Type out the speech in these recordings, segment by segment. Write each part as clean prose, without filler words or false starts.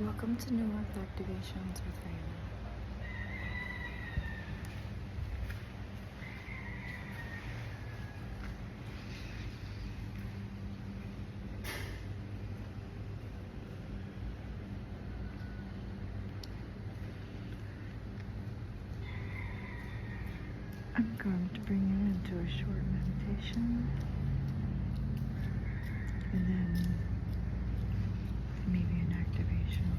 Welcome to New Earth Activations with Raina. I'm going to bring you into a short meditation and then maybe an activation.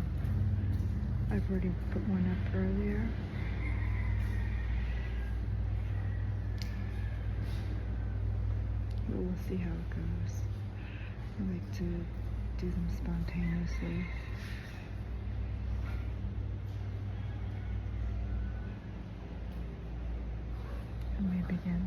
I've already put one up earlier. But we'll see how it goes. I like to do them spontaneously. And we begin.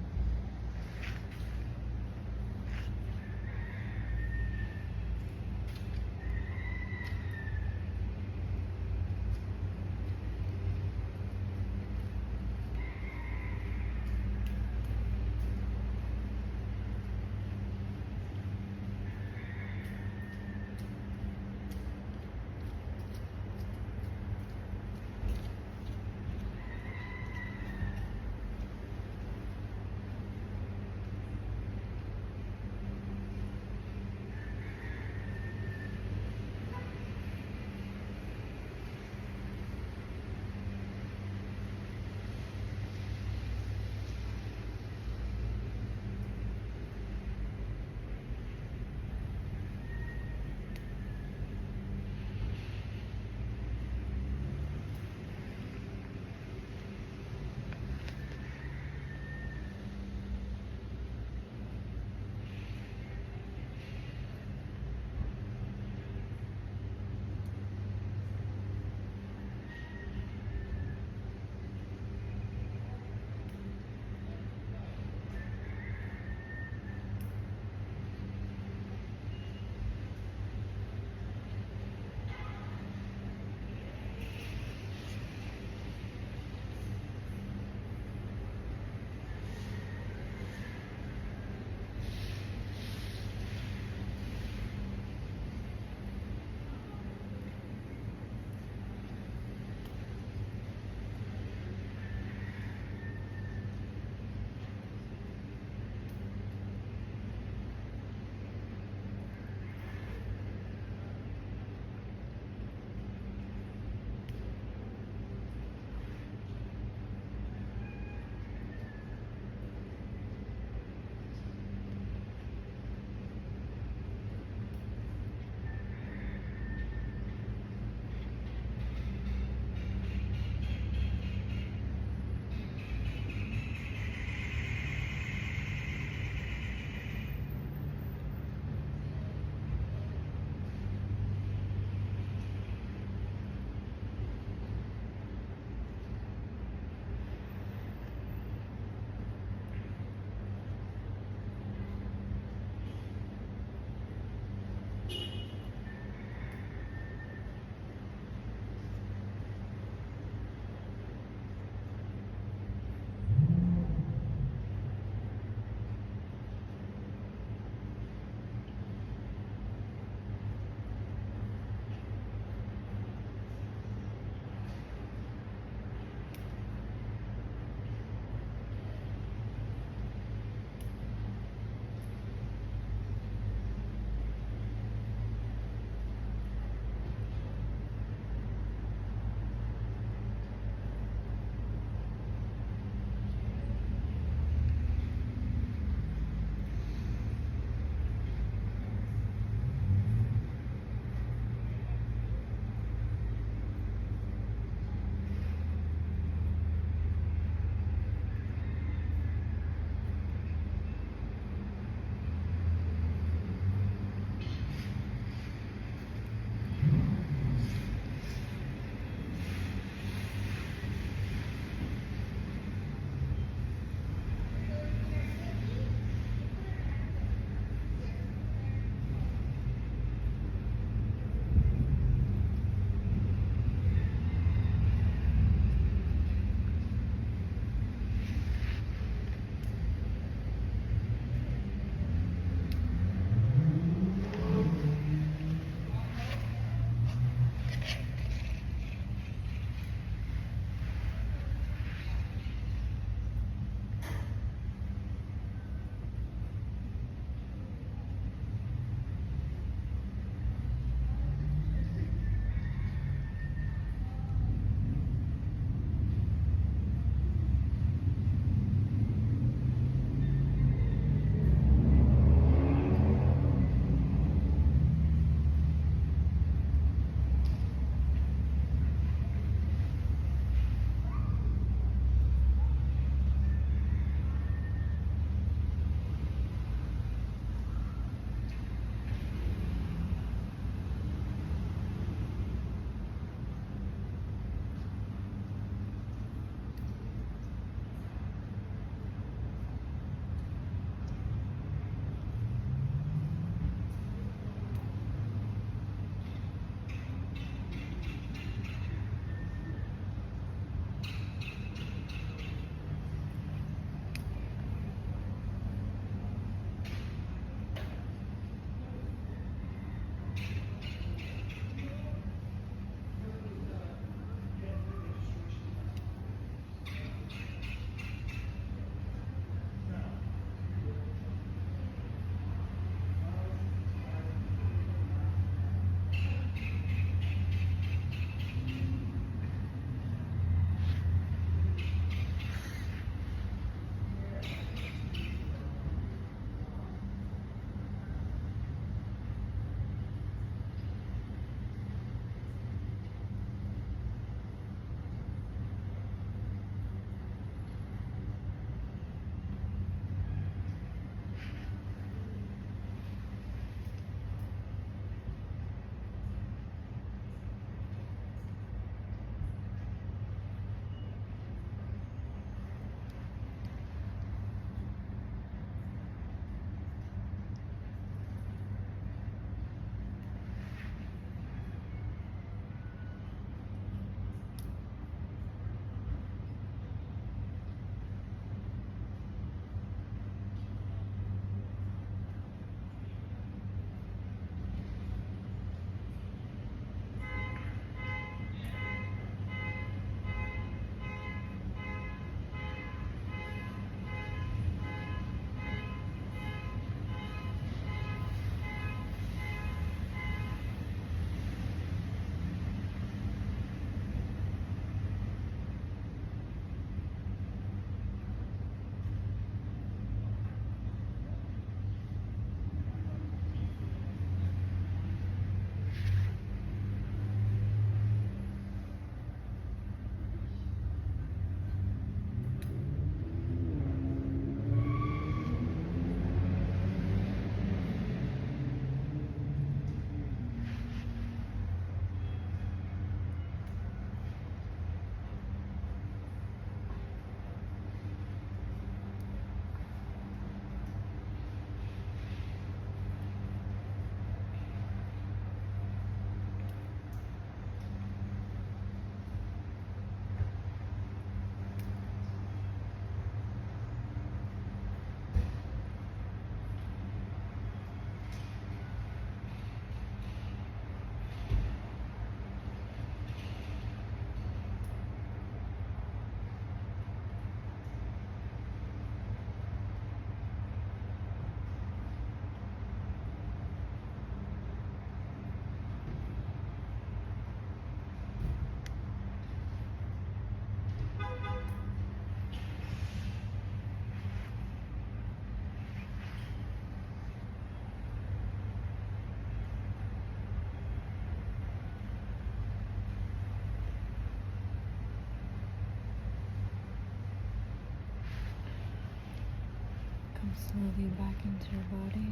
Come slowly back into your body.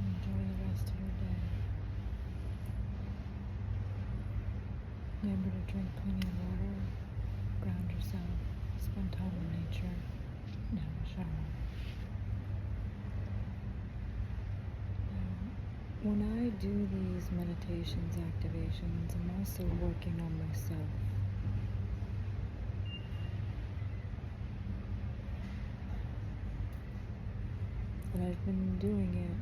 Enjoy the rest of your day. Remember to drink plenty of water, ground yourself, spend time in nature, and have a shower. When I do these meditations, activations, I'm also working on myself. And I've been doing it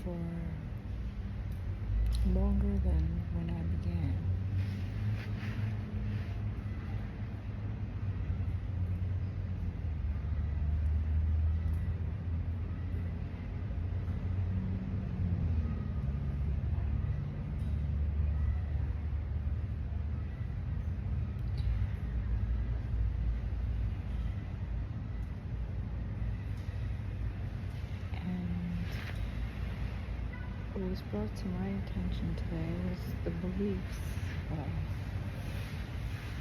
for longer than when I began. What was brought to my attention today was the beliefs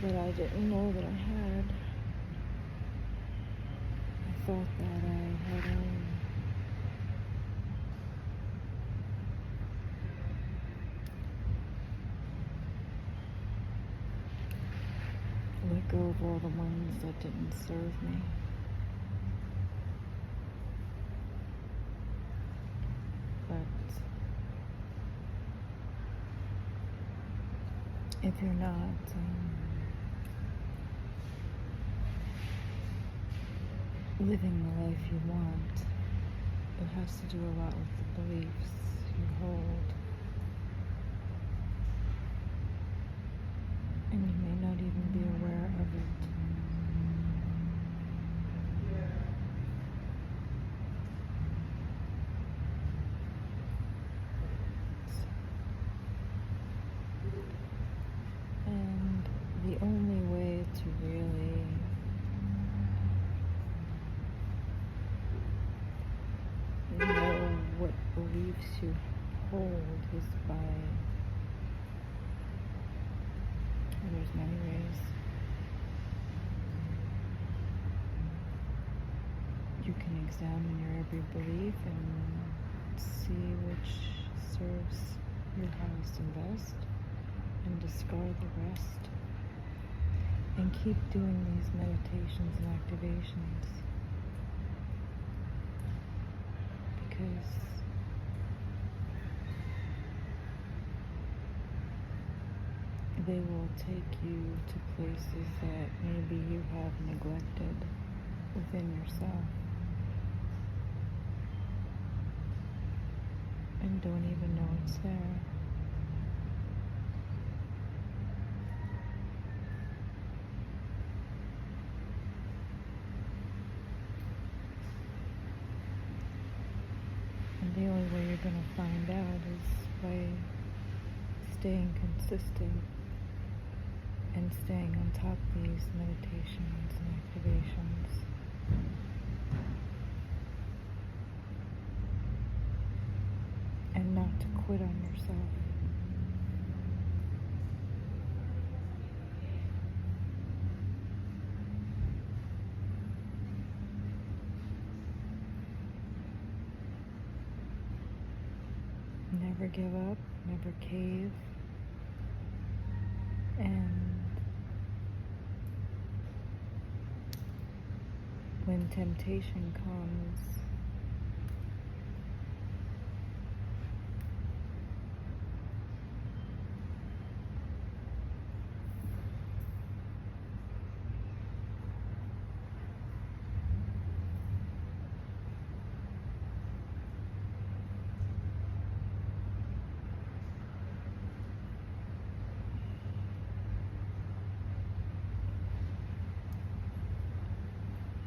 that I didn't know that I had. I thought that I had let go of all the ones that didn't serve me. But if you're not living the life you want, it has to do a lot with the beliefs you hold. And you may not even be aware of it. And the only way to really know what beliefs you hold is by, there's many ways. You can examine your every belief and see which serves your highest and best, and discard the rest. And keep doing these meditations and activations, because they will take you to places that maybe you have neglected within yourself and don't even know it's there. And the only way you're going to find out is by staying consistent and staying on top of these meditations and activations. And not to quit on yourself. Never give up, never cave, and when temptation comes,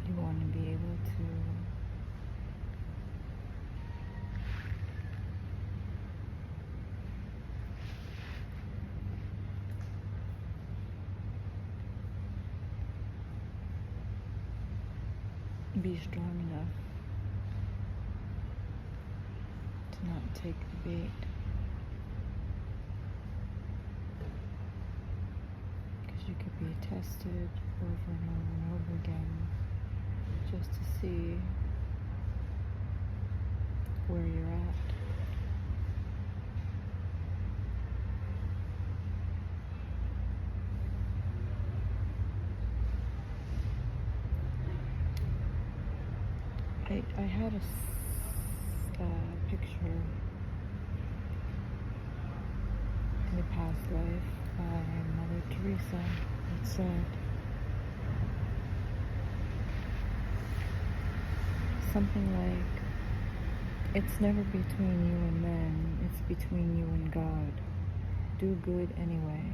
you want to be able to be strong enough take the bait. Because you could be tested over and over and over again just to see where you're at. I had a picture in a past life by Mother Teresa that said something like, it's never between you and men, it's between you and God. Do good anyway.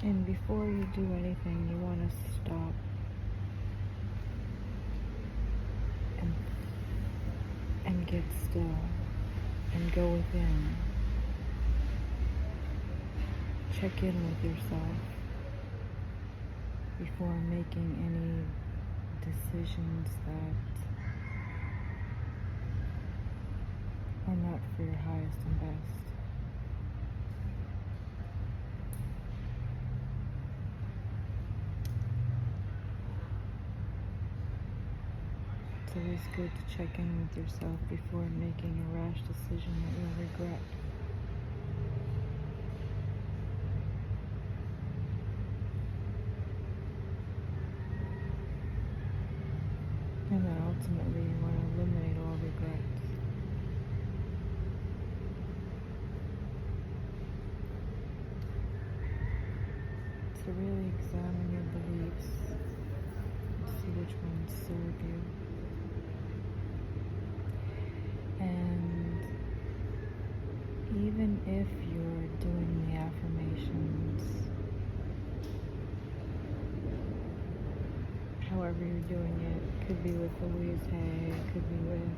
And before you do anything, you want to stop and get still and go within. Check in with yourself before making any decisions that are not for your highest and best. It's always good to check in with yourself before making a rash decision that you'll regret. And then ultimately you want to eliminate all regrets. So really examine your beliefs and see which ones serve you. And even if you're doing the affirmations, however you're doing it, could be with Louise Hay, it could be with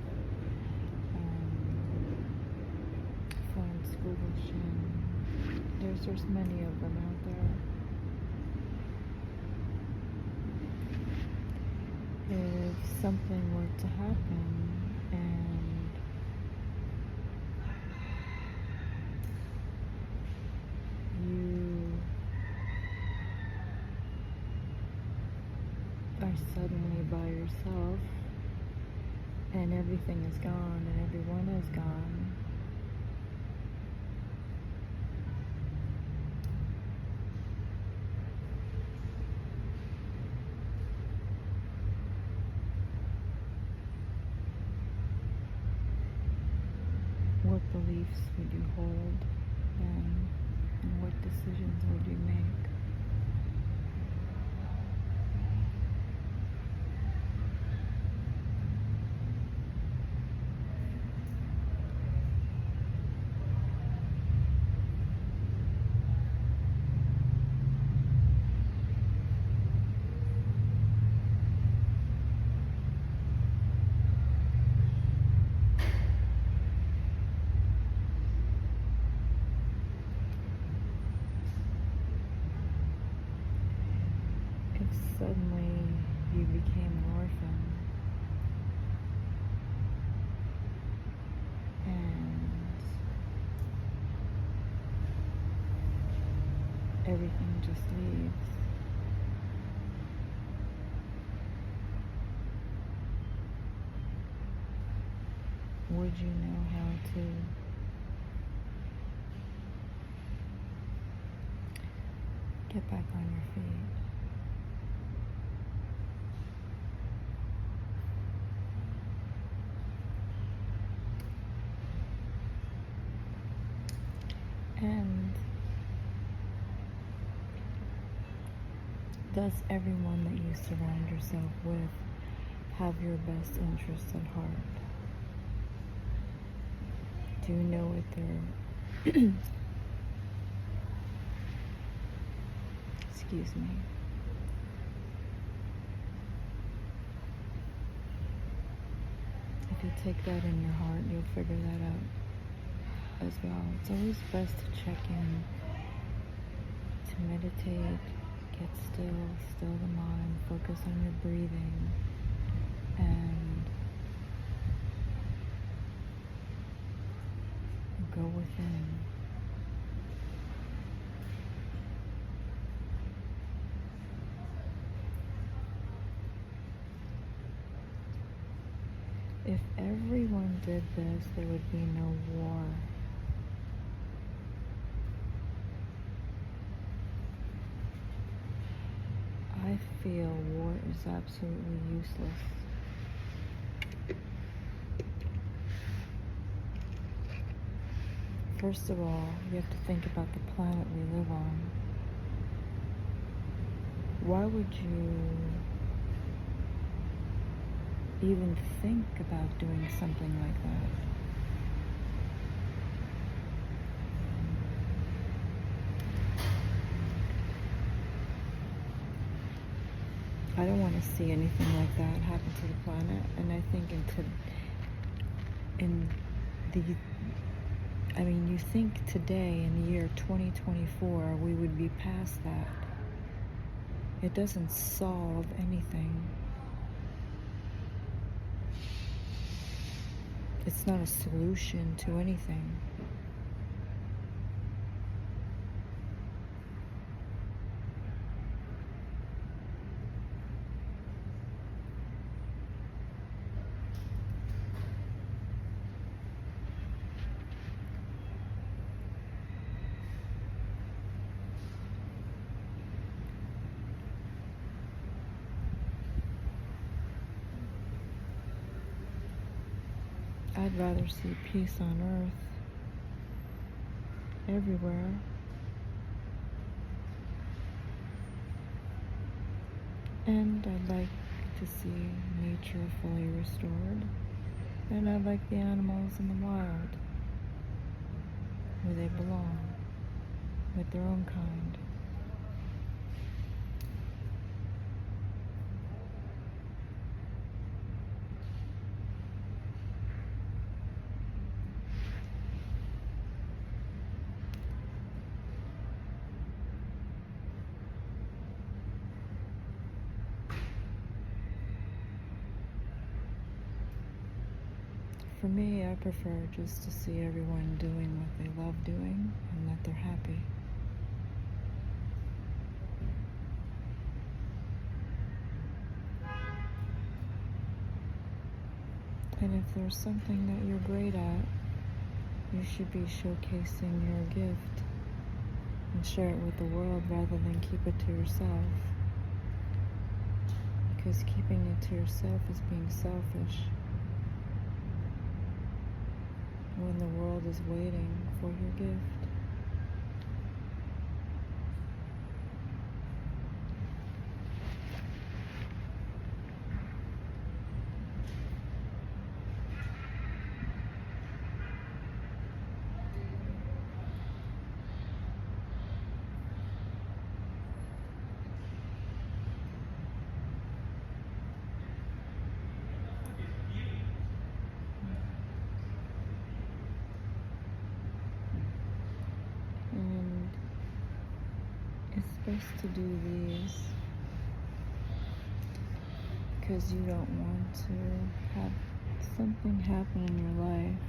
Florence Scovel Shinn. There's many of them out there. If something were to happen and you are suddenly by yourself and everything is gone and everyone is gone, what beliefs would you hold then, and what decisions would you make? Suddenly you became an orphan and everything just leaves. Would you know how to get back on your feet? And does everyone that you surround yourself with have your best interests at heart? Do you know what their Excuse me. If you take that in your heart, you'll figure that out as well. It's always best to check in, to meditate, get still, still the mind, focus on your breathing, and go within. If everyone did this, there would be no war. I feel war is absolutely useless. First of all, you have to think about the planet we live on. Why would you even think about doing something like that? I don't want to see anything like that happen to the planet, and I think you think today in the year 2024 we would be past that. It doesn't solve anything. It's not a solution to anything. I'd rather see peace on earth everywhere. And I'd like to see nature fully restored. And I'd like the animals in the wild, where they belong, with their own kind. For me, I prefer just to see everyone doing what they love doing and that they're happy. And if there's something that you're great at, you should be showcasing your gift and share it with the world rather than keep it to yourself. Because keeping it to yourself is being selfish, when the world is waiting for your gift. Best to do these because you don't want to have something happen in your life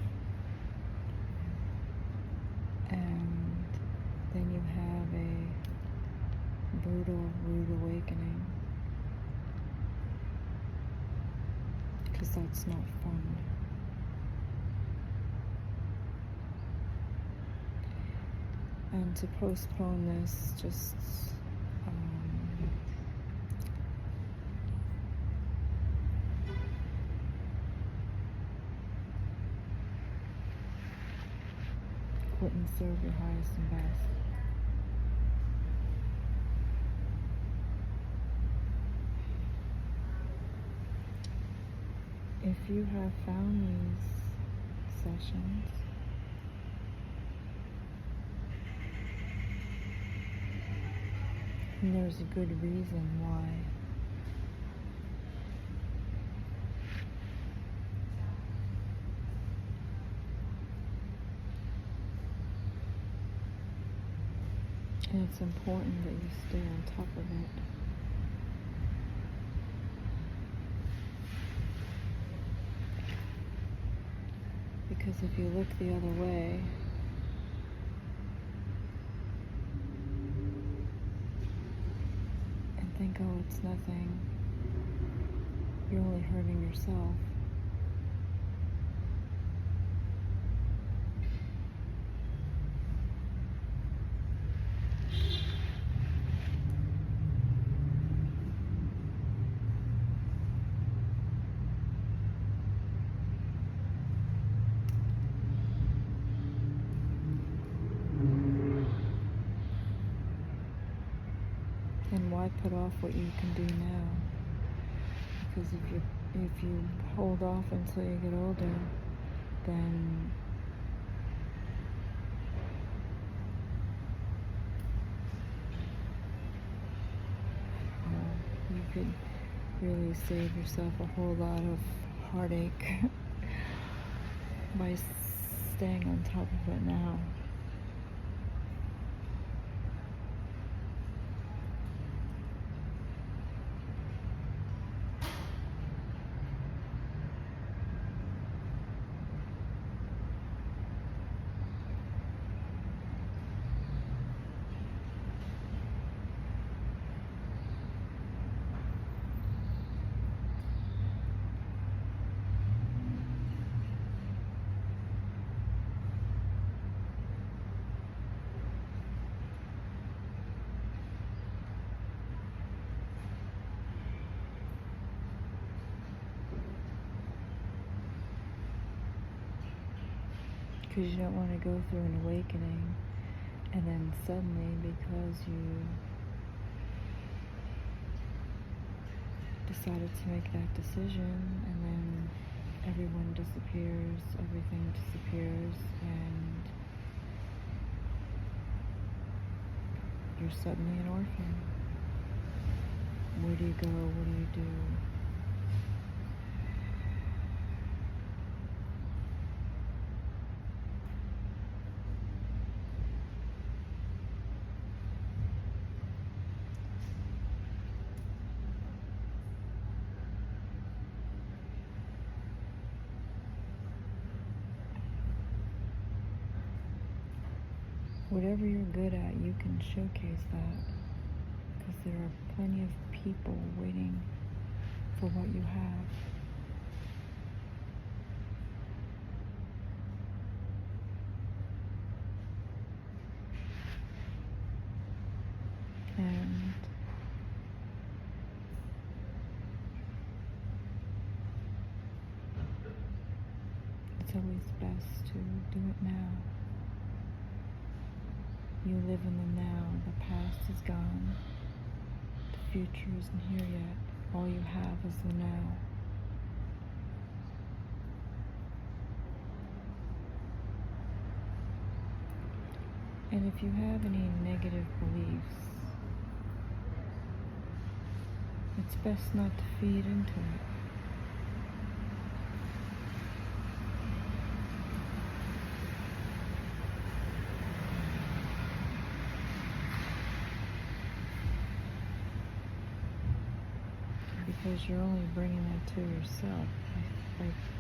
and then you have a brutal, rude awakening, because that's not fun. And to postpone this, just quit and serve your highest and best. If you have found these sessions And there's a good reason why. And it's important that you stay on top of it. Because if you look the other way, and think, oh, it's nothing, you're only hurting yourself. And why put off what you can do now? Because if you hold off until you get older, then you could really save yourself a whole lot of heartache by staying on top of it now. Because you don't want to go through an awakening and then suddenly, because you decided to make that decision, and then everyone disappears, everything disappears, and you're suddenly an orphan. Where do you go? What do you do? Whatever you're good at, you can showcase that, because there are plenty of people waiting for what you have. And it's always best to do it now. You live in the now. The past is gone. The future isn't here yet. All you have is the now. And if you have any negative beliefs, it's best not to feed into it. Because you're only bringing that to yourself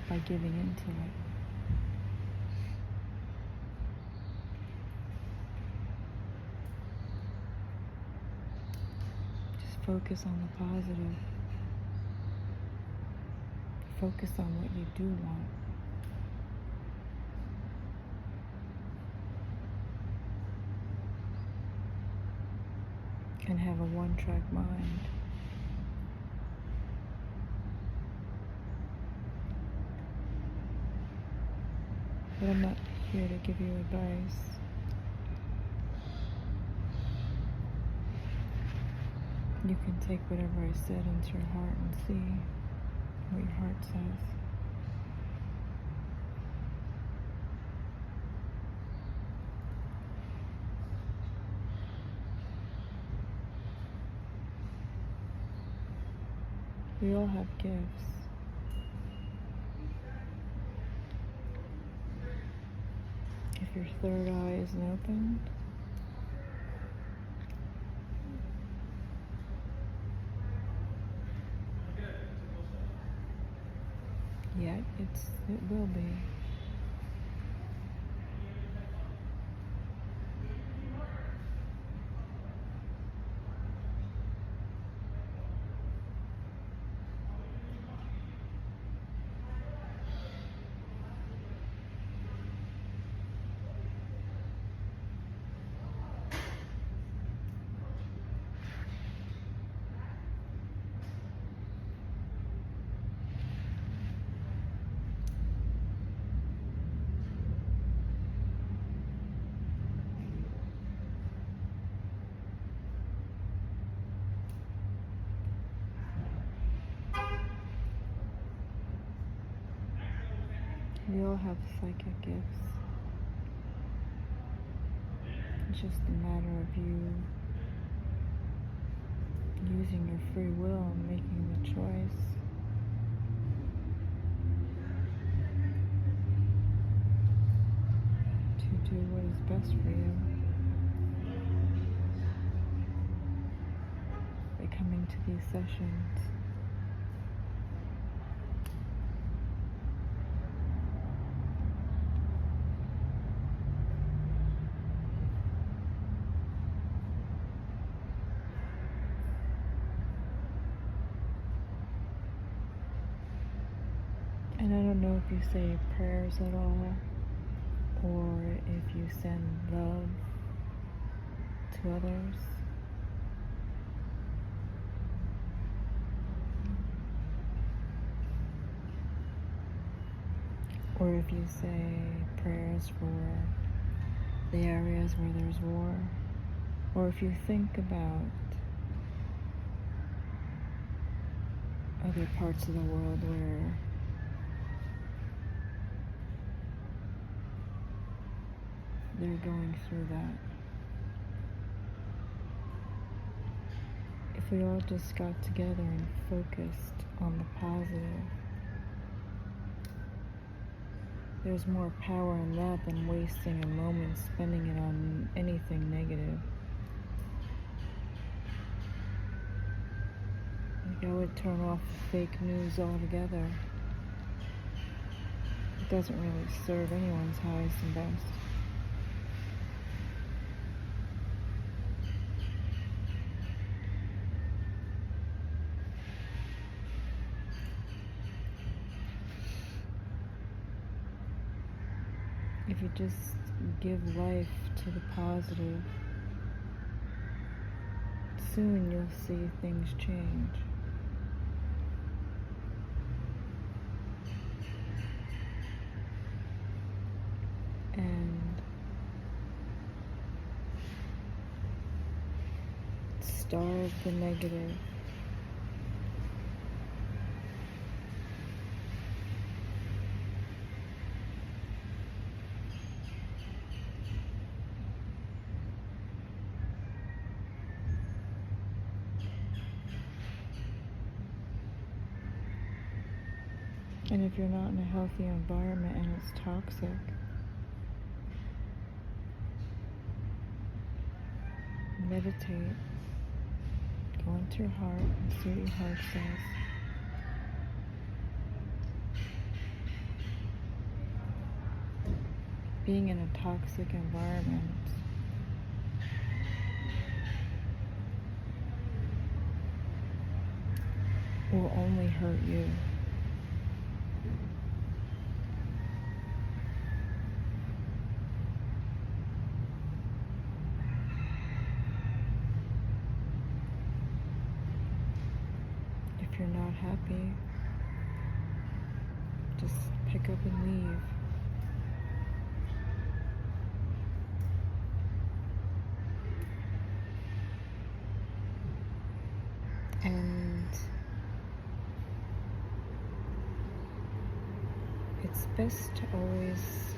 by giving into it. Just focus on the positive. Focus on what you do want. And have a one-track mind. But I'm not here to give you advice. You can take whatever I said into your heart and see what your heart says. We all have gifts. If your third eye isn't opened, yet it will be. We all have psychic gifts. It's just a matter of you using your free will and making the choice to do what is best for you by coming to these sessions. And I don't know if you say prayers at all, or if you send love to others. Or if you say prayers for the areas where there's war. Or if you think about other parts of the world where they're going through that. If we all just got together and focused on the positive, there's more power in that than wasting a moment spending it on anything negative. Like I would turn off the fake news altogether. It doesn't really serve anyone's highest and best. If you just give life to the positive, soon you'll see things change. And starve the negative. And if you're not in a healthy environment and it's toxic, meditate. Go into your heart and see what your heart says. Being in a toxic environment will only hurt you. If you're not happy, just pick up and leave. And it's best to always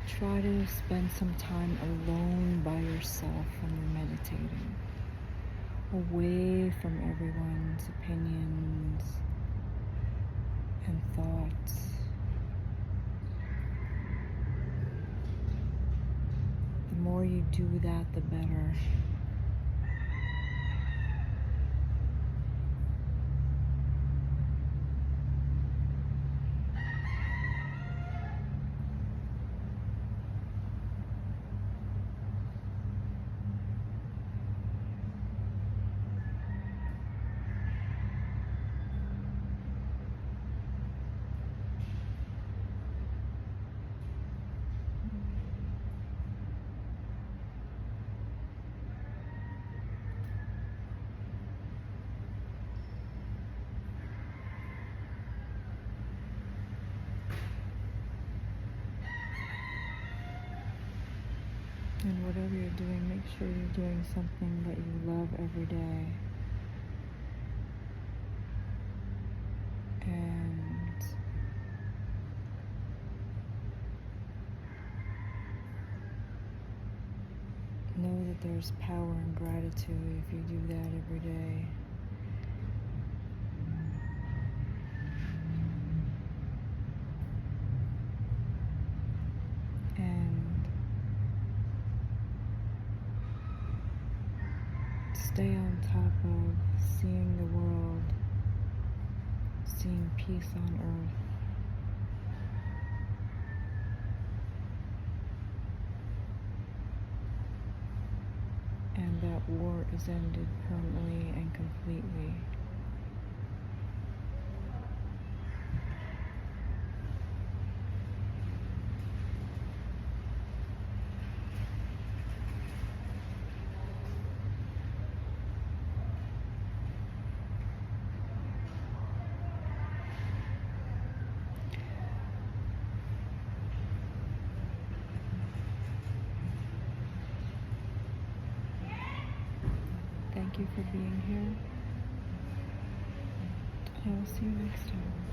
try to spend some time alone by yourself when you're meditating. away from everyone's opinions and thoughts. The more you do that, the better. And whatever you're doing, make sure you're doing something that you love every day. And know that there's power in gratitude if you do that every day. And stay on top of seeing the world, seeing peace on earth. And that war is ended permanently and completely. Thank you for being here. I will see you next time.